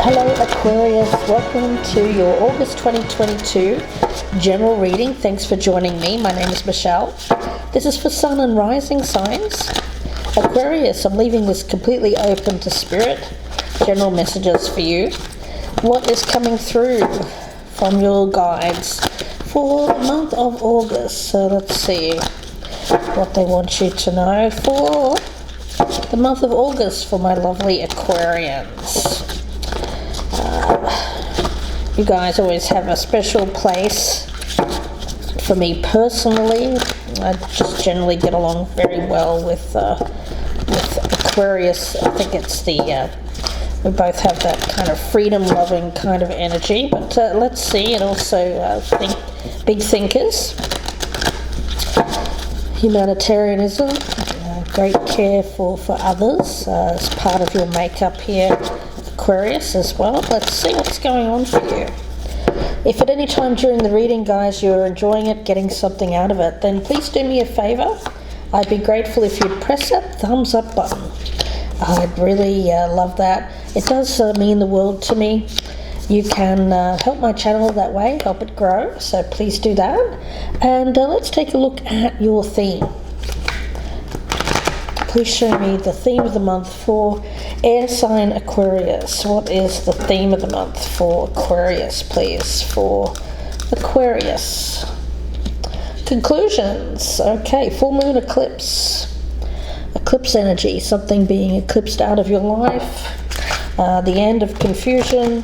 Hello Aquarius, welcome to your August 2022 general reading. Thanks for joining me. My name is Michelle. This is for Sun and Rising signs. Aquarius, I'm leaving this completely open to Spirit. General messages for you. What is coming through from your guides for the month of August? So let's see what they want you to know for the month of August for my lovely Aquarians. You guys always have a special place for me personally. I just generally get along very well with Aquarius. I think it's we both have that kind of freedom-loving kind of energy. But let's see, and also big thinkers, humanitarianism, great care for others as part of your makeup here, Aquarius, as well. Let's see what's going on for you. If at any time during the reading, guys, you're enjoying it, getting something out of it, then please do me a favor. I'd be grateful if you'd press that thumbs up button. I'd really love that. It does mean the world to me. You can help my channel that way, help it grow, so please do that. And let's take a look at your theme. Please show me the theme of the month for air sign Aquarius. What is the theme of the month for Aquarius, please? For Aquarius. Conclusions. Okay, full moon eclipse. Eclipse energy, something being eclipsed out of your life. The end of confusion,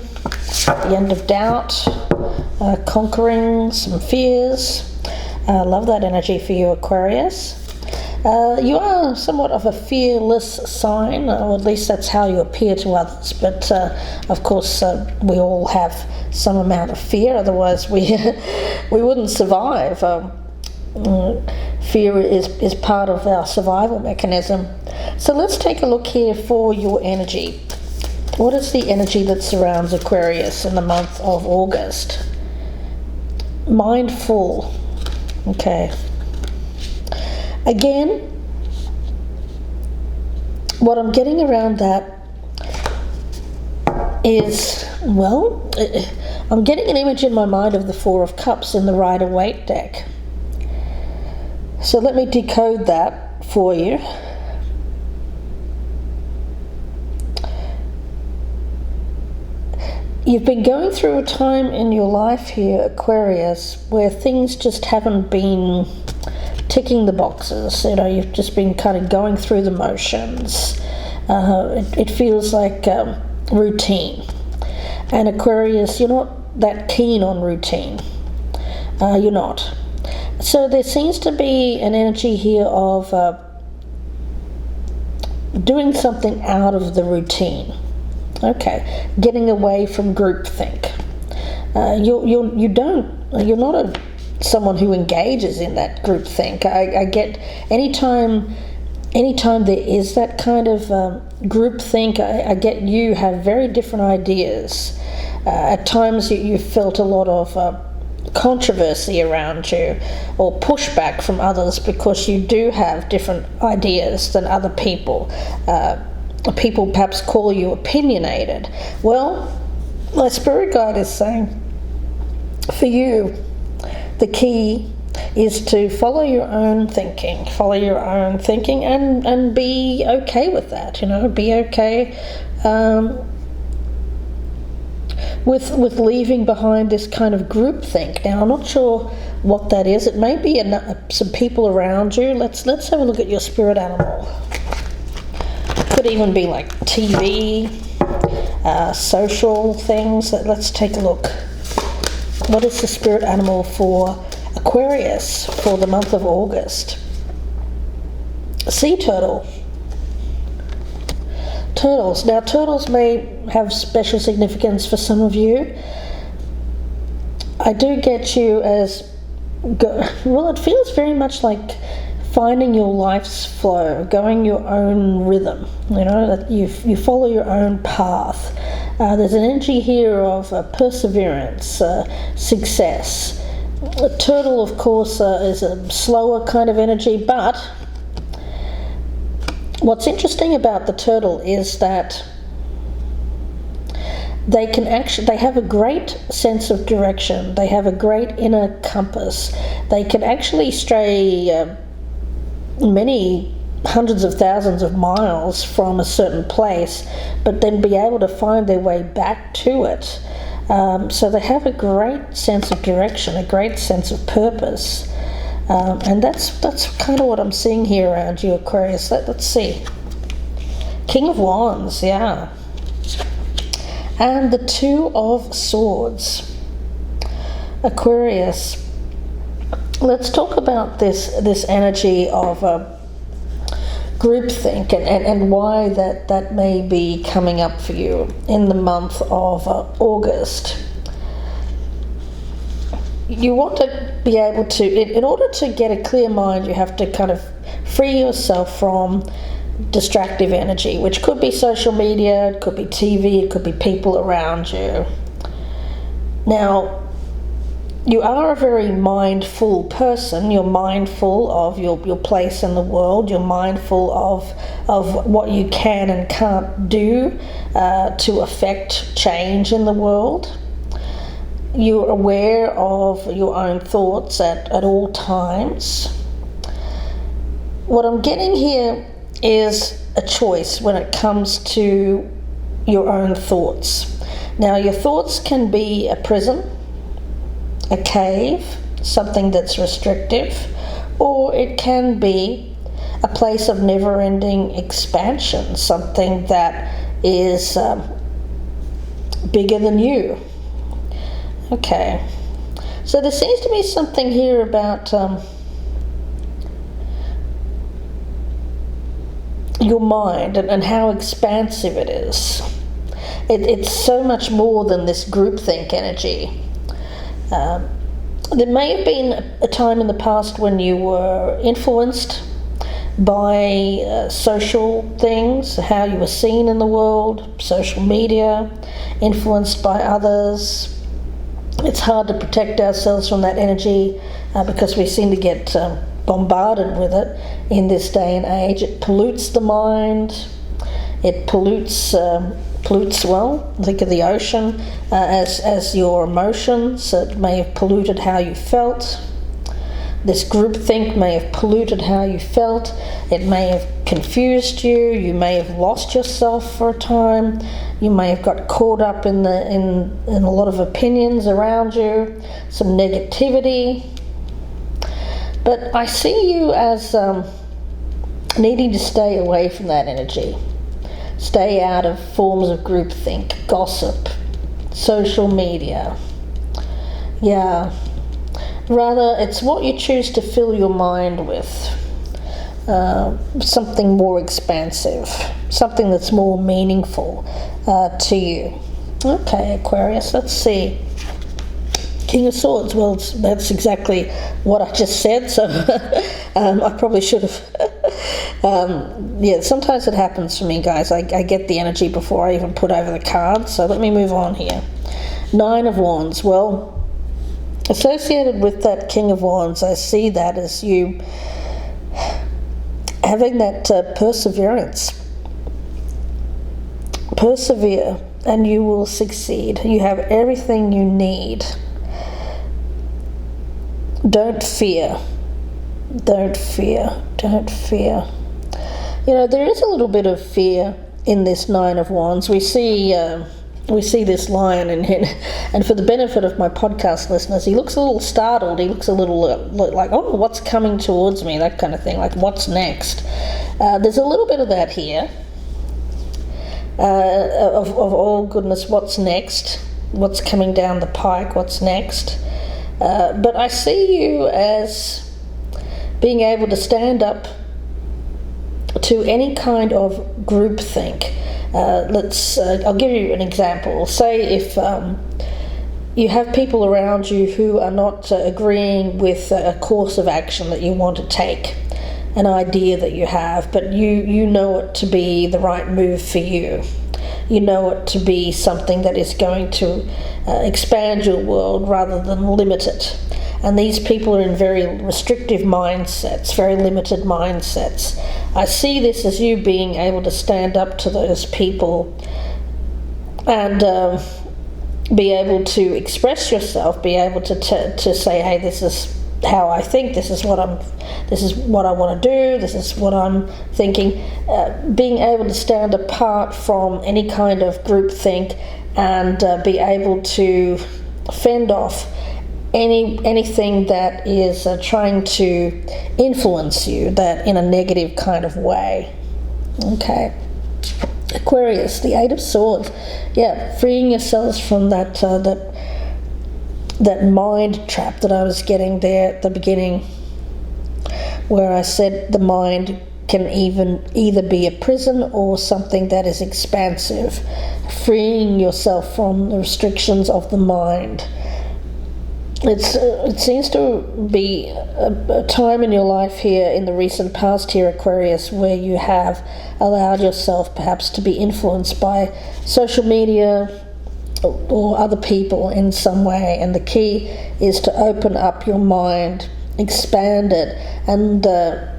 the end of doubt, conquering some fears. Love that energy for you, Aquarius. You are somewhat of a fearless sign, or at least that's how you appear to others, but of course we all have some amount of fear, otherwise we wouldn't survive. Fear is part of our survival mechanism. So let's take a look here for your energy. What is the energy that surrounds Aquarius in the month of August? Mindful. Okay. Again, what I'm getting around that is, well, I'm getting an image in my mind of the Four of Cups in the Rider-Waite deck. So let me decode that for you. You've been going through a time in your life here, Aquarius, where things just haven't been ticking the boxes. You know, you've just been kind of going through the motions. It feels like routine. And Aquarius, you're not that keen on routine. You're not. So there seems to be an energy here of doing something out of the routine. Okay, getting away from groupthink. You're not someone who engages in that groupthink. I get anytime there is that kind of groupthink, I get you have very different ideas. At times you felt a lot of controversy around you or pushback from others because you do have different ideas than other people. People perhaps call you opinionated. Well, my spirit guide is saying for you, the key is to follow your own thinking, and be okay with that, be okay with leaving behind this kind of groupthink. Now, I'm not sure what that is. It may be some people around you. Let's have a look at your spirit animal. Could even be like TV, social things. Let's take a look. What is the spirit animal for Aquarius for the month of August? Sea turtle. Turtles. Now, turtles may have special significance for some of you. I do get you as, well, it feels very much like finding your life's flow, going your own rhythm, that you follow your own path. There's an energy here of perseverance, success. A turtle, of course, is a slower kind of energy, but what's interesting about the turtle is that they have a great sense of direction. They have a great inner compass. They can actually stray many hundreds of thousands of miles from a certain place, but then be able to find their way back to it. So they have a great sense of direction, a great sense of purpose. And that's kind of what I'm seeing here around you, Aquarius. Let's see. King of Wands, yeah. And the Two of Swords. Aquarius, let's talk about this energy of groupthink and why that may be coming up for you in the month of August. You want to be able to, in order to get a clear mind, you have to kind of free yourself from distractive energy, which could be social media, it could be TV, it could be people around you. Now, you are a very mindful person. You're mindful of your place in the world. You're mindful of what you can and can't do to affect change in the world. You're aware of your own thoughts at all times. What I'm getting here is a choice when it comes to your own thoughts. Now, your thoughts can be a prison, a cave, something that's restrictive, or it can be a place of never-ending expansion, something that is bigger than you. Okay, so there seems to be something here about your mind and how expansive it is. It's so much more than this groupthink energy. There may have been a time in the past when you were influenced by social things, how you were seen in the world, social media, influenced by others. It's hard to protect ourselves from that energy because we seem to get bombarded with it in this day and age. It pollutes the mind. It pollutes, well, think of the ocean as your emotions. It may have polluted how you felt. This groupthink may have polluted how you felt. It may have confused you. You may have lost yourself for a time. You may have got caught up in a lot of opinions around you, some negativity. But I see you as needing to stay away from that energy. Stay out of forms of groupthink, gossip, social media. Yeah. Rather, it's what you choose to fill your mind with. Something more expansive, something that's more meaningful to you. Okay, Aquarius, let's see. King of Swords, well, that's exactly what I just said, so I probably should have. Yeah, sometimes it happens for me, guys. I get the energy before I even put over the cards, so let me move on here. Nine of Wands, well, associated with that King of Wands, I see that as you having that perseverance. Persevere and you will succeed. You have everything you need. Don't fear. Don't fear. Don't fear. You know, there is a little bit of fear in this Nine of Wands. We see this lion and for the benefit of my podcast listeners, he looks a little startled. He looks a little like, oh, what's coming towards me, that kind of thing, like what's next. There's a little bit of that here, of oh goodness, what's next, what's coming down the pike, what's next. But I see you as being able to stand up to any kind of groupthink. I'll give you an example. Say if you have people around you who are not agreeing with a course of action that you want to take, an idea that you have, but you know it to be the right move for you. You know it to be something that is going to expand your world rather than limit it. And these people are in very restrictive mindsets, very limited mindsets. I see this as you being able to stand up to those people and be able to express yourself, be able to say, hey, this is how I think, this is what I want to do, this is what I'm thinking. Being able to stand apart from any kind of groupthink and be able to fend off anything that is trying to influence you, that in a negative kind of way. Okay. Aquarius, the Eight of Swords. Yeah, freeing yourselves from that mind trap that I was getting there at the beginning, where I said the mind can either be a prison or something that is expansive. Freeing yourself from the restrictions of the mind. It seems to be a time in your life here in the recent past here, Aquarius, where you have allowed yourself perhaps to be influenced by social media or other people in some way, and the key is to open up your mind, expand it, and let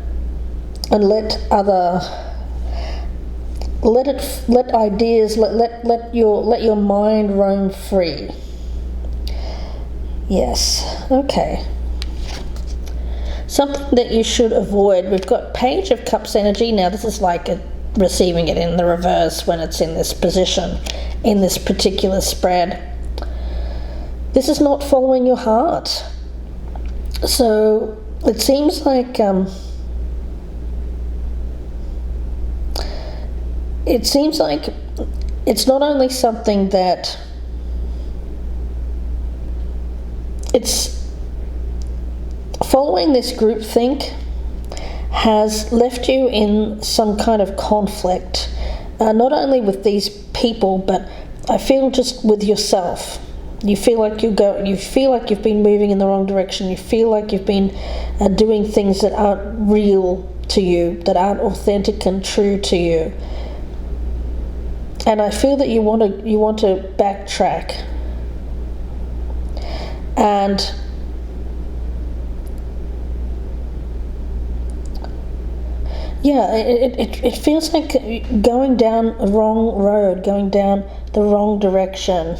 your mind roam free. Yes, okay. Something that you should avoid. We've got Page of Cups energy. Now this is like receiving it in the reverse when it's in this position, in this particular spread. This is not following your heart. So it seems like it's not only something that it's following this groupthink has left you in some kind of conflict, not only with these people, but I feel just with yourself. You feel like you've been moving in the wrong direction. You feel like you've been doing things that aren't real to you, that aren't authentic and true to you. And I feel that you want to backtrack. And yeah, it feels like going down a wrong road, going down the wrong direction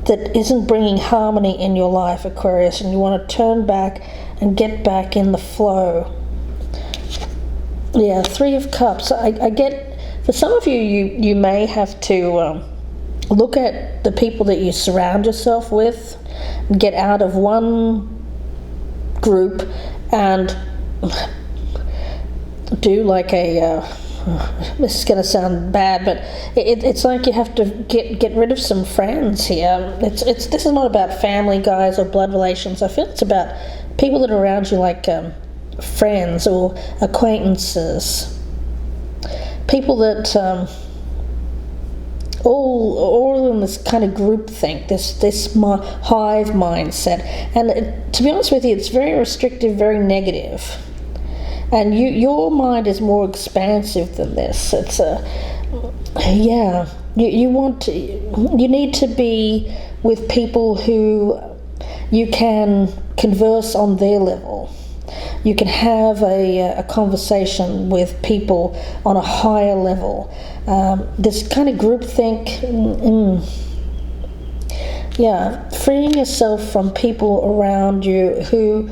that isn't bringing harmony in your life, Aquarius, and you want to turn back and get back in the flow. Yeah, Three of Cups. I get, for some of you may have to look at the people that you surround yourself with, get out of one group and do like this is going to sound bad, but it's like you have to get rid of some friends here. This is not about family, guys, or blood relations. I feel it's about people that are around you, like friends or acquaintances, people that all in this kind of group think, this hive mindset. And to be honest with you, it's very restrictive, very negative. And your mind is more expansive than this. It's you need to be with people who you can converse on their level. You can have a conversation with people on a higher level. This kind of groupthink, freeing yourself from people around you who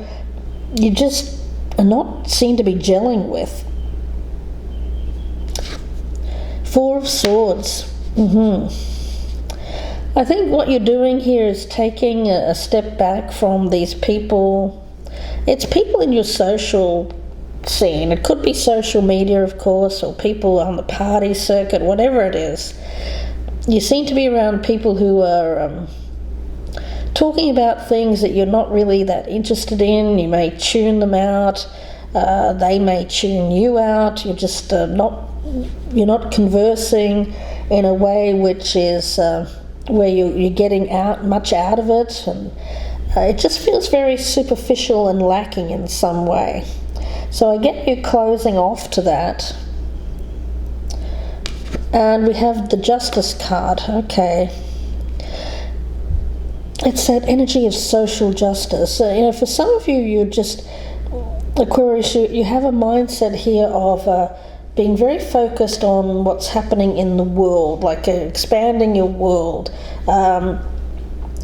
you just are not seem to be gelling with. Four of Swords. I think what you're doing here is taking a step back from these people. It's people in your social scene. It could be social media, of course, or people on the party circuit, whatever it is. You seem to be around people who are talking about things that you're not really that interested in. You may tune them out. They may tune you out. You're just you're not conversing in a way which is where you're getting much out of it, and it just feels very superficial and lacking in some way. So I get you closing off to that. And we have the Justice card. Okay. It's that energy of social justice. For some of you, you're just, Aquarius, you have a mindset here of being very focused on what's happening in the world, like expanding your world.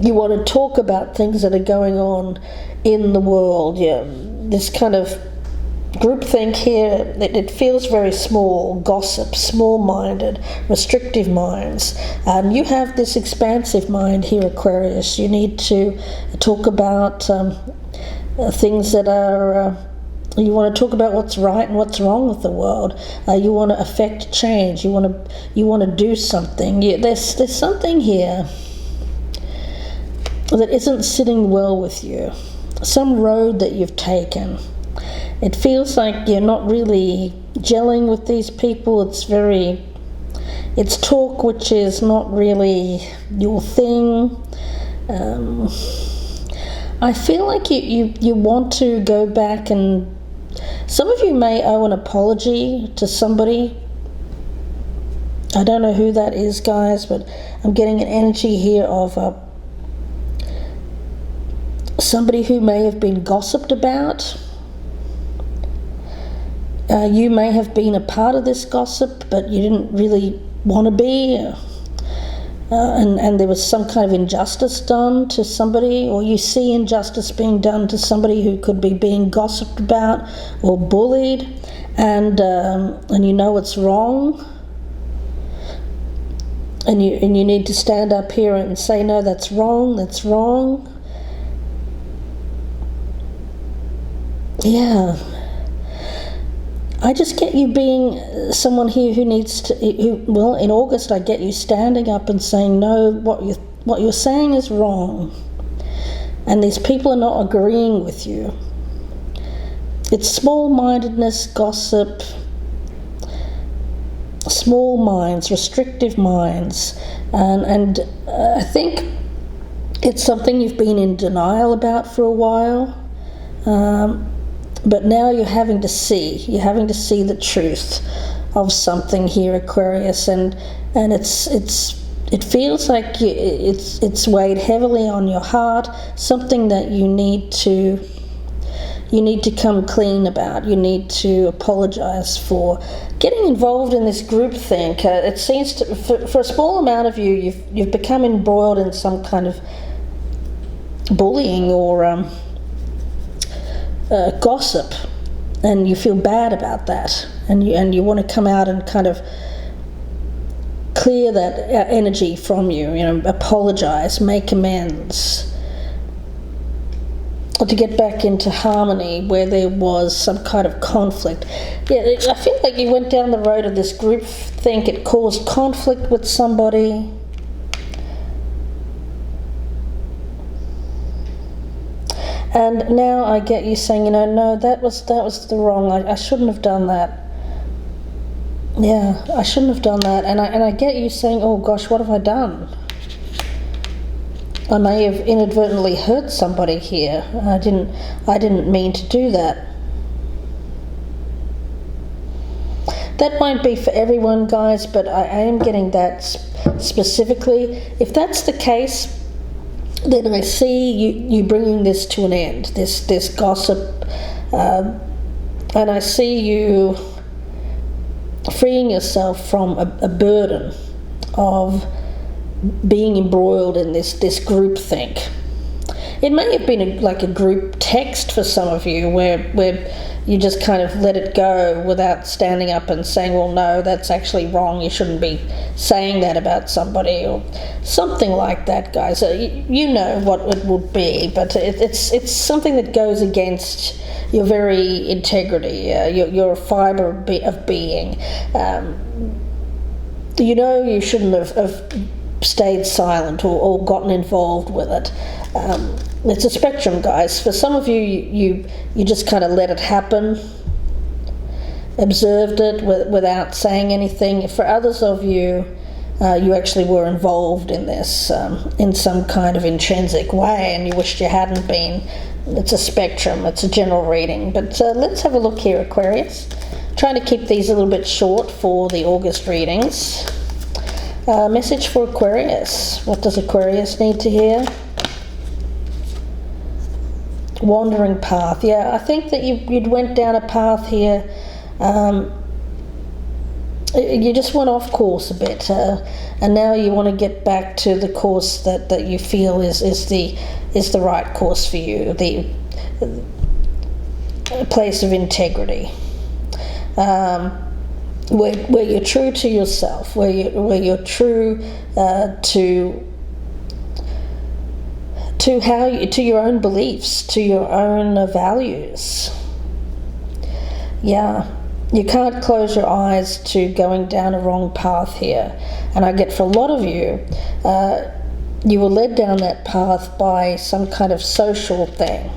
You want to talk about things that are going on in the world. Yeah, this kind of groupthink here, it feels very small, gossip, small-minded, restrictive minds. You have this expansive mind here, Aquarius. You need to talk about things that are... you want to talk about what's right and what's wrong with the world. You want to affect change. You want to do something. There's something here that isn't sitting well with you. Some road that you've taken. It feels like you're not really gelling with these people. It's talk which is not really your thing. I feel like you want to go back, and some of you may owe an apology to somebody. I don't know who that is, guys, but I'm getting an energy here of somebody who may have been gossiped about. You may have been a part of this gossip, but you didn't really want to be. And there was some kind of injustice done to somebody, or you see injustice being done to somebody who could be being gossiped about or bullied, and you know it's wrong. And you need to stand up here and say, no, that's wrong, that's wrong. Yeah. I just get you being someone here who needs to, well, in August I get you standing up and saying, no, what you're saying is wrong. And these people are not agreeing with you. It's small-mindedness, gossip, small minds, restrictive minds. And I think it's something you've been in denial about for a while. But now you're having to see the truth of something here, Aquarius, and it feels like it's weighed heavily on your heart, something that you need to come clean about. You need to apologize for getting involved in this groupthink. It seems for a small amount of you, you've become embroiled in some kind of bullying or gossip, and you feel bad about that, and you want to come out and kind of clear that energy from you, apologize, make amends, or to get back into harmony where there was some kind of conflict. Yeah, I feel like you went down the road of this groupthink. It caused conflict with somebody. And now I get you saying, no, that was the wrong. I shouldn't have done that. Yeah, I shouldn't have done that. And I get you saying, oh gosh, what have I done? I may have inadvertently hurt somebody here. I didn't mean to do that. That won't be for everyone, guys, but I am getting that specifically. If that's the case, then I see you bringing this to an end, this gossip, and I see you freeing yourself from a burden of being embroiled in this groupthink. It may have been like a group text for some of you where you just kind of let it go without standing up and saying, well, no, that's actually wrong. You shouldn't be saying that about somebody, or something like that, guys. You know what it would be, but it's something that goes against your very integrity, your fiber of being. You shouldn't have stayed silent or gotten involved with it. It's a spectrum, guys. For some of you, you just kind of let it happen, observed it without saying anything. For others of you, you actually were involved in this in some kind of intrinsic way, and you wished you hadn't been. It's a spectrum. It's a general reading. But let's have a look here, Aquarius. Trying to keep these a little bit short for the August readings. Message for Aquarius. What does Aquarius need to hear? Wandering path. Yeah, I think that you'd went down a path here you just went off course a bit, and now you want to get back to the course that you feel is the right course for you, the place of integrity, where you're true to yourself, where you're true to your own beliefs, to your own values. Yeah. You can't close your eyes to going down a wrong path here. And I get for a lot of you, you were led down that path by some kind of social thing.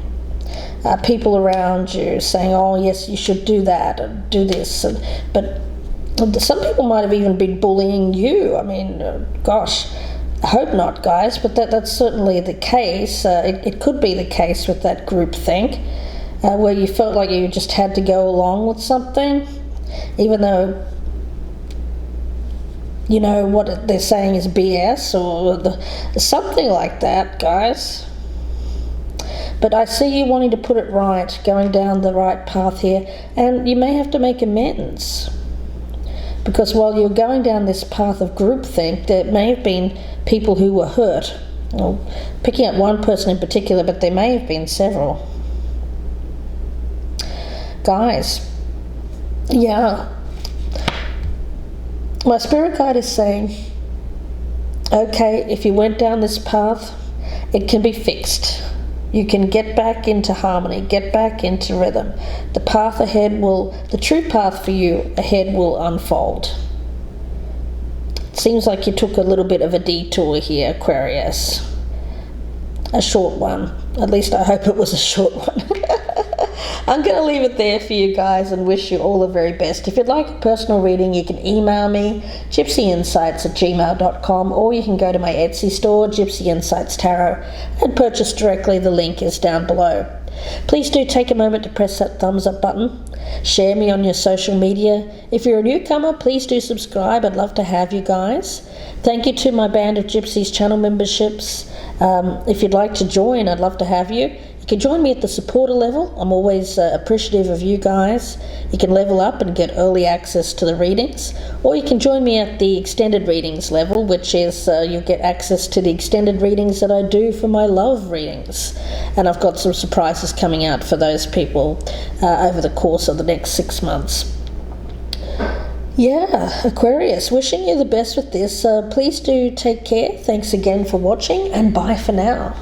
People around you saying, oh yes, you should do that and do this. But some people might have even been bullying you. I mean, gosh, I hope not, guys, but that's certainly the case. It could be the case with that group think. Where you felt like you just had to go along with something, even though you know what they're saying is BS or something like that, guys. But I see you wanting to put it right, going down the right path here, and you may have to make amends. Because while you're going down this path of groupthink, there may have been people who were hurt. Well, picking up one person in particular, but there may have been several. Guys, yeah, my spirit guide is saying, okay, if you went down this path, it can be fixed. You can get back into harmony, get back into rhythm. The path ahead the true path for you ahead will unfold. It seems like you took a little bit of a detour here, Aquarius. A short one. At least I hope it was a short one. I'm going to leave it there for you guys and wish you all the very best. If you'd like a personal reading, you can email me, gypsyinsights@gmail.com, or you can go to my Etsy store, Gypsy Insights Tarot, and purchase directly. The link is down below. Please do take a moment to press that thumbs up button. Share me on your social media. If you're a newcomer, please do subscribe. I'd love to have you guys. Thank you to my Band of Gypsies channel memberships. If you'd like to join, I'd love to have you. You can join me at the supporter level. I'm always appreciative of you guys. You can level up and get early access to the readings, or you can join me at the extended readings level, which is you'll get access to the extended readings that I do for my love readings. And I've got some surprises coming out for those people over the course of the next 6 months. Yeah, Aquarius, wishing you the best with this. Please do take care. Thanks again for watching, and bye for now.